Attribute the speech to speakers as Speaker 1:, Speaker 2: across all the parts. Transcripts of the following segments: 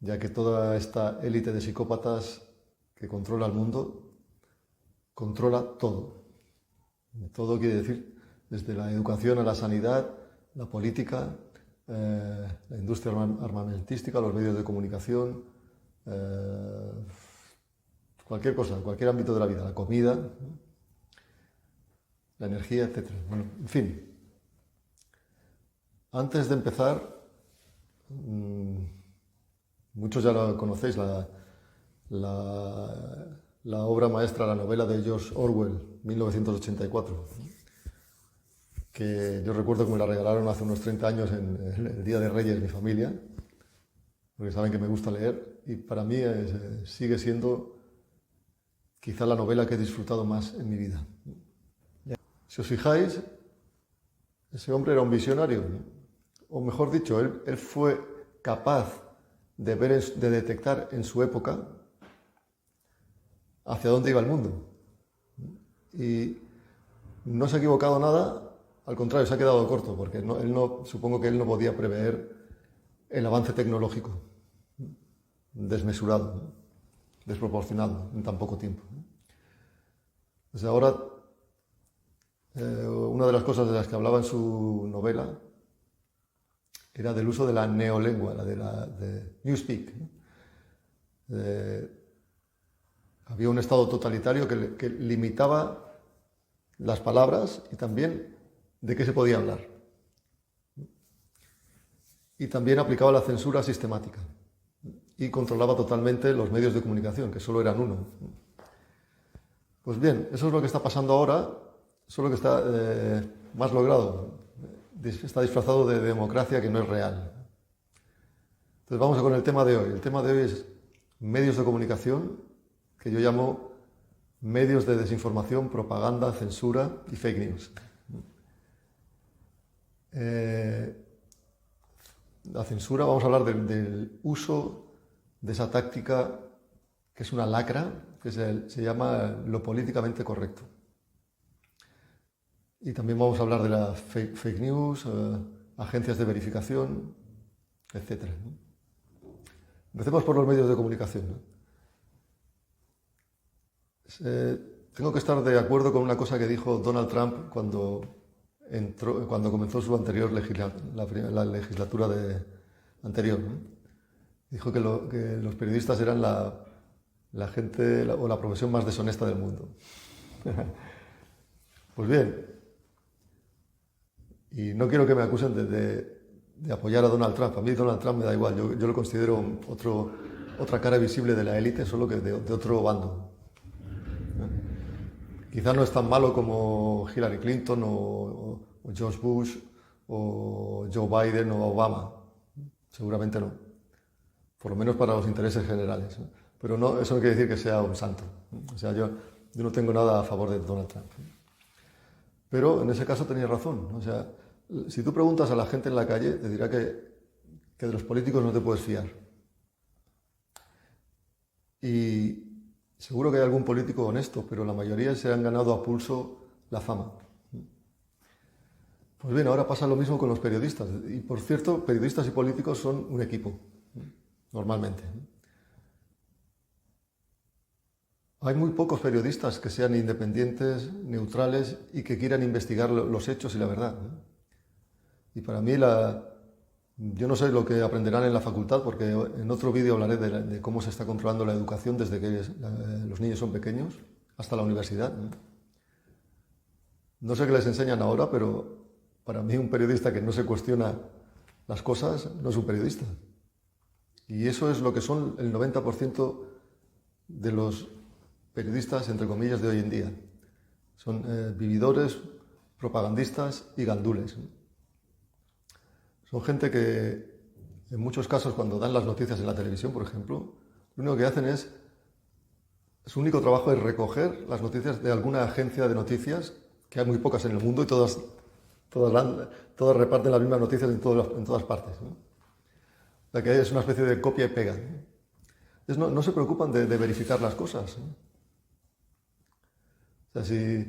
Speaker 1: ya que toda esta élite de psicópatas que controla el mundo controla todo. Todo quiere decir desde la educación a la sanidad, la política, la industria armamentística, los medios de comunicación, cualquier cosa, cualquier ámbito de la vida, la comida, la energía, etc. Bueno, en fin. Antes de empezar, muchos ya lo conocéis, la obra maestra, la novela de George Orwell, 1984, que yo recuerdo que me la regalaron hace unos 30 años en el Día de Reyes, mi familia, porque saben que me gusta leer, y para mí sigue siendo quizá la novela que he disfrutado más en mi vida. Si os fijáis, ese hombre era un visionario, o mejor dicho, él fue capaz de detectar en su época hacia dónde iba el mundo. Y no se ha equivocado nada, al contrario, se ha quedado corto, porque supongo que él no podía prever el avance tecnológico desmesurado, desproporcionado en tan poco tiempo. Desde ahora, una de las cosas de las que hablaba en su novela era del uso de la neolengua, la de Newspeak. Había un Estado totalitario que limitaba las palabras y también de qué se podía hablar. Y también aplicaba la censura sistemática y controlaba totalmente los medios de comunicación, que solo eran uno. Pues bien, eso es lo que está pasando ahora, solo que está más logrado. Está disfrazado de democracia que no es real. Entonces vamos con el tema de hoy. El tema de hoy es medios de comunicación, que yo llamo medios de desinformación, propaganda, censura y fake news. La censura, vamos a hablar del uso de esa táctica que es una lacra, que se llama lo políticamente correcto. Y también vamos a hablar de las fake news, agencias de verificación, etc. Empecemos por los medios de comunicación. Tengo que estar de acuerdo con una cosa que dijo Donald Trump cuando comenzó su anterior la legislatura anterior. Dijo que los periodistas eran la gente o la profesión más deshonesta del mundo. Pues bien, y no quiero que me acusen de apoyar a Donald Trump. A mí Donald Trump me da igual, yo lo considero otra cara visible de la élite, solo que de otro bando. Quizá no es tan malo como Hillary Clinton o George Bush o Joe Biden o Obama. Seguramente no. Por lo menos para los intereses generales. Pero no, eso no quiere decir que sea un santo. O sea, yo no tengo nada a favor de Donald Trump. Pero en ese caso tenía razón. O sea, si tú preguntas a la gente en la calle, te dirá que de los políticos no te puedes fiar. Y seguro que hay algún político honesto, pero la mayoría se han ganado a pulso la fama. Pues bien, ahora pasa lo mismo con los periodistas. Y por cierto, periodistas y políticos son un equipo, normalmente. Hay muy pocos periodistas que sean independientes, neutrales y que quieran investigar los hechos y la verdad. Y para mí, yo no sé lo que aprenderán en la facultad, porque en otro vídeo hablaré de cómo se está controlando la educación desde que los niños son pequeños hasta la universidad. No sé qué les enseñan ahora, pero para mí un periodista que no se cuestiona las cosas no es un periodista. Y eso es lo que son el 90% de los periodistas, entre comillas, de hoy en día. Son vividores, propagandistas y gandules. Son gente que, en muchos casos, cuando dan las noticias en la televisión, por ejemplo, lo único que hacen su único trabajo es recoger las noticias de alguna agencia de noticias, que hay muy pocas en el mundo y todas reparten las mismas noticias en todas partes. La que hay es una especie de copia y pega. Entonces no se preocupan de verificar las cosas. O sea,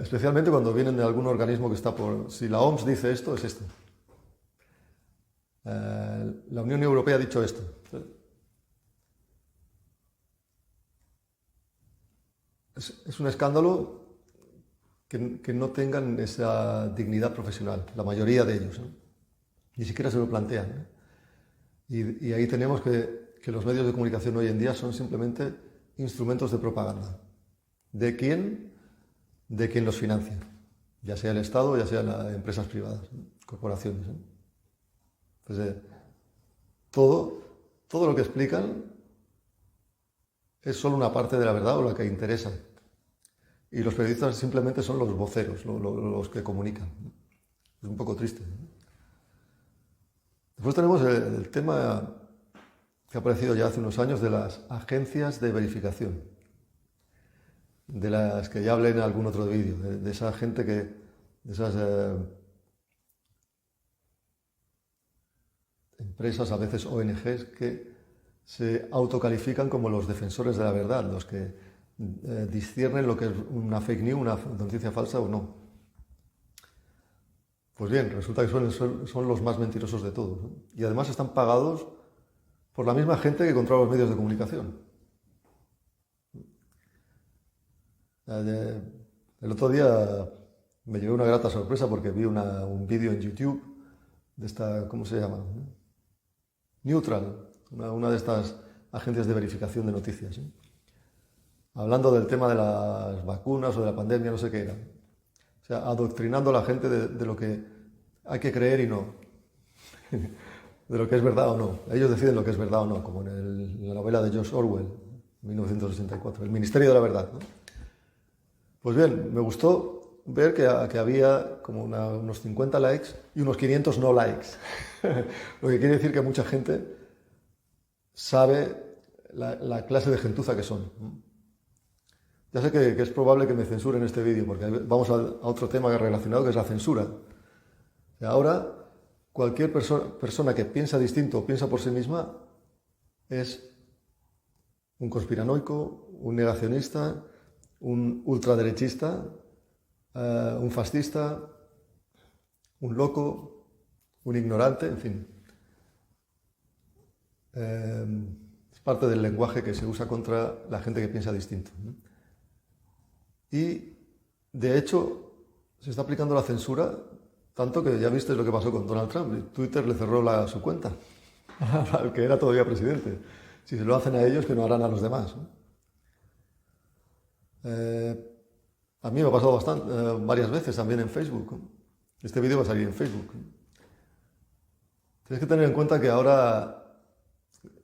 Speaker 1: especialmente cuando vienen de algún organismo que está si la OMS dice esto, es esto. la Unión Europea ha dicho esto. Es un escándalo que no tengan esa dignidad profesional, la mayoría de ellos, ¿no? Ni siquiera se lo plantean, ¿no? Y ahí tenemos que los medios de comunicación hoy en día son simplemente instrumentos de propaganda. ¿De quién? De quien los financia, ya sea el Estado, ya sea las empresas privadas, ¿no? Corporaciones, ¿no? Entonces, todo lo que explican es solo una parte de la verdad o la que interesa. Y los periodistas simplemente son los voceros, los que comunican. Es un poco triste, ¿no? Después tenemos el tema que ha aparecido ya hace unos años de las agencias de verificación, de las que ya hablé en algún otro vídeo, de esa gente de esas empresas, a veces ONGs, que se autocalifican como los defensores de la verdad, los que disciernen lo que es una fake news, una noticia falsa o no. Pues bien, resulta que son los más mentirosos de todos, ¿no? Y además están pagados por la misma gente que controla los medios de comunicación. El otro día me llevé una grata sorpresa porque vi un vídeo en YouTube de esta, ¿cómo se llama? Neutral, una de estas agencias de verificación de noticias, ¿eh? Hablando del tema de las vacunas o de la pandemia, no sé qué era. O sea, adoctrinando a la gente de lo que hay que creer y no. De lo que es verdad o no. Ellos deciden lo que es verdad o no, como en la novela de George Orwell, 1984, El Ministerio de la Verdad, ¿no? Pues bien, me gustó ver que había como unos 50 likes y unos 500 no likes. Lo que quiere decir que mucha gente sabe la clase de gentuza que son. Ya sé que es probable que me censuren este vídeo, porque vamos a otro tema relacionado, que es la censura. Ahora, cualquier persona que piensa distinto o piensa por sí misma es un conspiranoico, un negacionista, un ultraderechista, un fascista, un loco, un ignorante, en fin. Es parte del lenguaje que se usa contra la gente que piensa distinto, ¿no? Y, de hecho, se está aplicando la censura tanto que ya viste lo que pasó con Donald Trump. Twitter le cerró su cuenta al que era todavía presidente. Si se lo hacen a ellos, que no harán a los demás, ¿no? A mí me ha pasado varias veces también en Facebook, ¿no? Este vídeo va a salir en Facebook, ¿no? Tienes que tener en cuenta que ahora,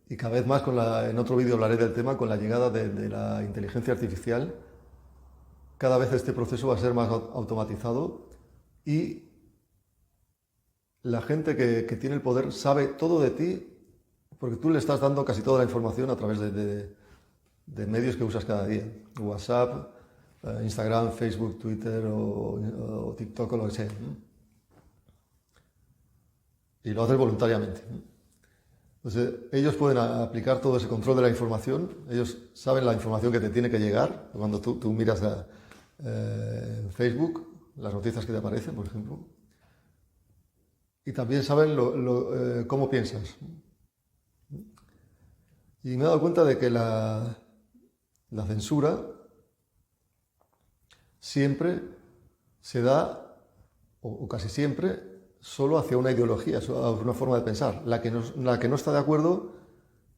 Speaker 1: y cada vez más en otro vídeo hablaré del tema, con la llegada de la inteligencia artificial, cada vez este proceso va a ser más automatizado y la gente que tiene el poder sabe todo de ti porque tú le estás dando casi toda la información a través de medios que usas cada día. WhatsApp, Instagram, Facebook, Twitter o TikTok o lo que sea, ¿no? Y lo haces voluntariamente, ¿no? Entonces, ellos pueden aplicar todo ese control de la información, ellos saben la información que te tiene que llegar. Cuando tú miras en Facebook, las noticias que te aparecen, por ejemplo, y también saben cómo piensas. Y me he dado cuenta de que la censura siempre se da, o casi siempre, solo hacia una ideología, hacia una forma de pensar, la que no está de acuerdo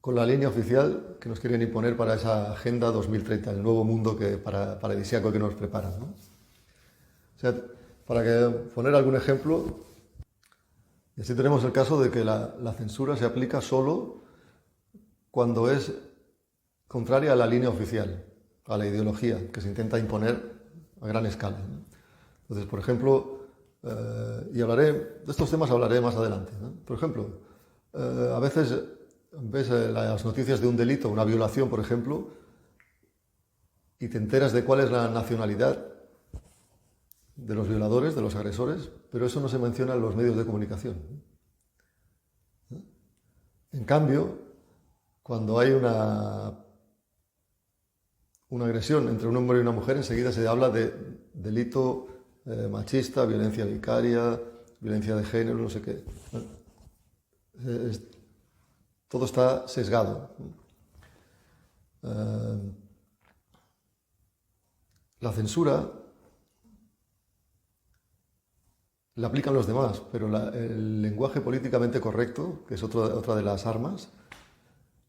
Speaker 1: con la línea oficial que nos quieren imponer para esa Agenda 2030, el nuevo mundo paradisíaco que nos preparan, ¿no? O sea, poner algún ejemplo, y así tenemos el caso de que la censura se aplica solo cuando es contraria a la línea oficial, a la ideología que se intenta imponer a gran escala, ¿no? Entonces, por ejemplo, y de estos temas hablaré más adelante, ¿no? Por ejemplo, a veces ves las noticias de un delito, una violación, por ejemplo, y te enteras de cuál es la nacionalidad de los violadores, de los agresores, pero eso no se menciona en los medios de comunicación, ¿no? En cambio, cuando hay una agresión entre un hombre y una mujer, enseguida se habla de delito machista, violencia vicaria, violencia de género, no sé qué. todo está sesgado. La censura la aplican los demás, pero el lenguaje políticamente correcto, que es otra de las armas,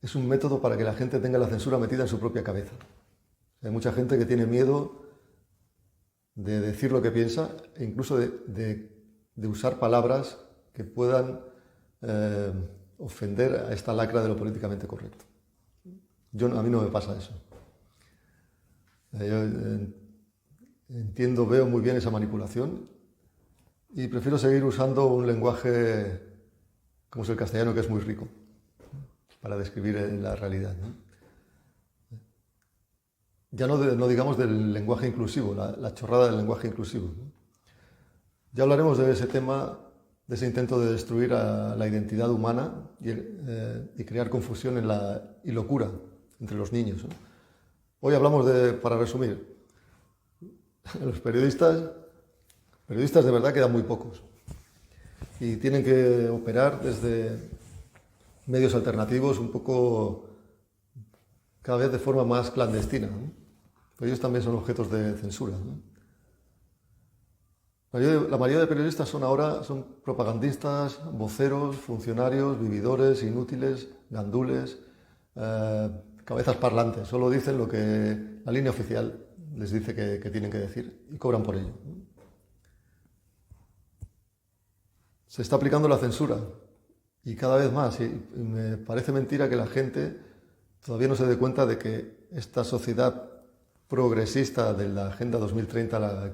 Speaker 1: es un método para que la gente tenga la censura metida en su propia cabeza. Hay mucha gente que tiene miedo de decir lo que piensa e incluso de usar palabras que puedan ofender a esta lacra de lo políticamente correcto. A mí no me pasa eso. Yo entiendo, veo muy bien esa manipulación y prefiero seguir usando un lenguaje como es el castellano, que es muy rico para describir la realidad, ¿no? Ya no digamos del lenguaje inclusivo, la chorrada del lenguaje inclusivo, ¿no? Ya hablaremos de ese tema, de ese intento de destruir a la identidad humana y crear confusión y locura entre los niños, ¿no? Hoy hablamos para resumir, los periodistas de verdad quedan muy pocos y tienen que operar desde medios alternativos un poco cada vez de forma más clandestina, ¿no? Pero ellos también son objetos de censura, ¿no? La mayoría de periodistas son propagandistas, voceros, funcionarios, vividores, inútiles, gandules, cabezas parlantes. Solo dicen lo que la línea oficial les dice que tienen que decir y cobran por ello. Se está aplicando la censura y cada vez más. Y me parece mentira que la gente todavía no se dé cuenta de que esta sociedad progresista de la Agenda 2030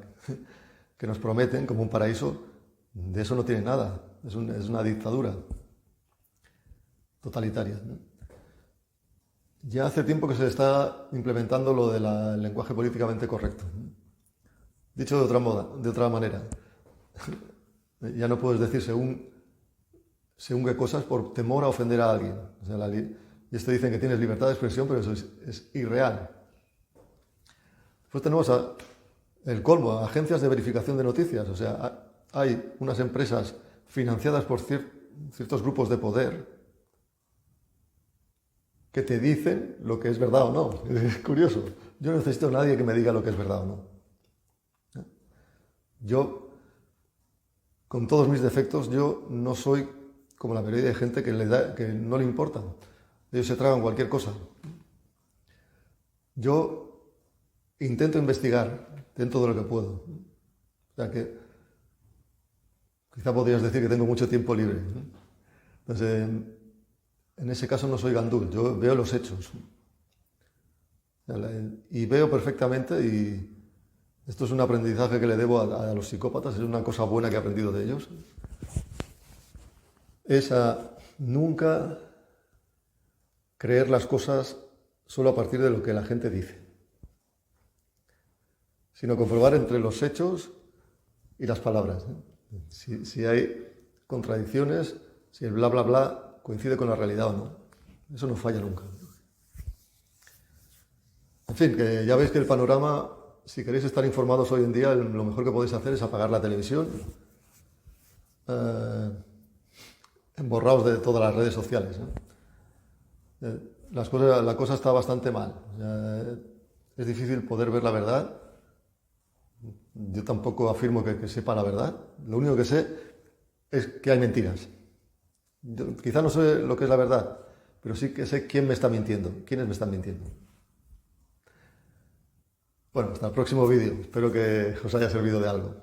Speaker 1: que nos prometen como un paraíso, de eso no tiene nada. Es una dictadura totalitaria, ¿no? Ya hace tiempo que se está implementando lo del lenguaje políticamente correcto, ¿no? Dicho de otra manera, ya no puedes decir según qué cosas por temor a ofender a alguien. O sea, y esto dicen que tienes libertad de expresión, pero eso es irreal. Después tenemos el colmo, agencias de verificación de noticias. O sea, hay unas empresas financiadas por ciertos grupos de poder que te dicen lo que es verdad o no. Es curioso. Yo no necesito a nadie que me diga lo que es verdad o no. Yo, con todos mis defectos, yo no soy como la mayoría de gente que no le importa. Ellos se tragan cualquier cosa. Yo intento investigar dentro de lo que puedo. O sea que quizá podrías decir que tengo mucho tiempo libre, ¿no? Entonces, en ese caso no soy gandul, yo veo los hechos. Y veo perfectamente, y esto es un aprendizaje que le debo a los psicópatas, es una cosa buena que he aprendido de ellos, es a nunca creer las cosas solo a partir de lo que la gente dice, sino comprobar entre los hechos y las palabras, ¿no? Si hay contradicciones, si el bla bla bla coincide con la realidad o no. Eso no falla nunca. En fin, que ya veis que el panorama, si queréis estar informados hoy en día, lo mejor que podéis hacer es apagar la televisión, emborraos de todas las redes sociales, ¿no? La cosa está bastante mal. Es difícil poder ver la verdad. Yo tampoco afirmo que sepa la verdad. Lo único que sé es que hay mentiras. Yo quizá no sé lo que es la verdad, pero sí que sé quién me está mintiendo, quiénes me están mintiendo. Bueno, hasta el próximo vídeo. Espero que os haya servido de algo.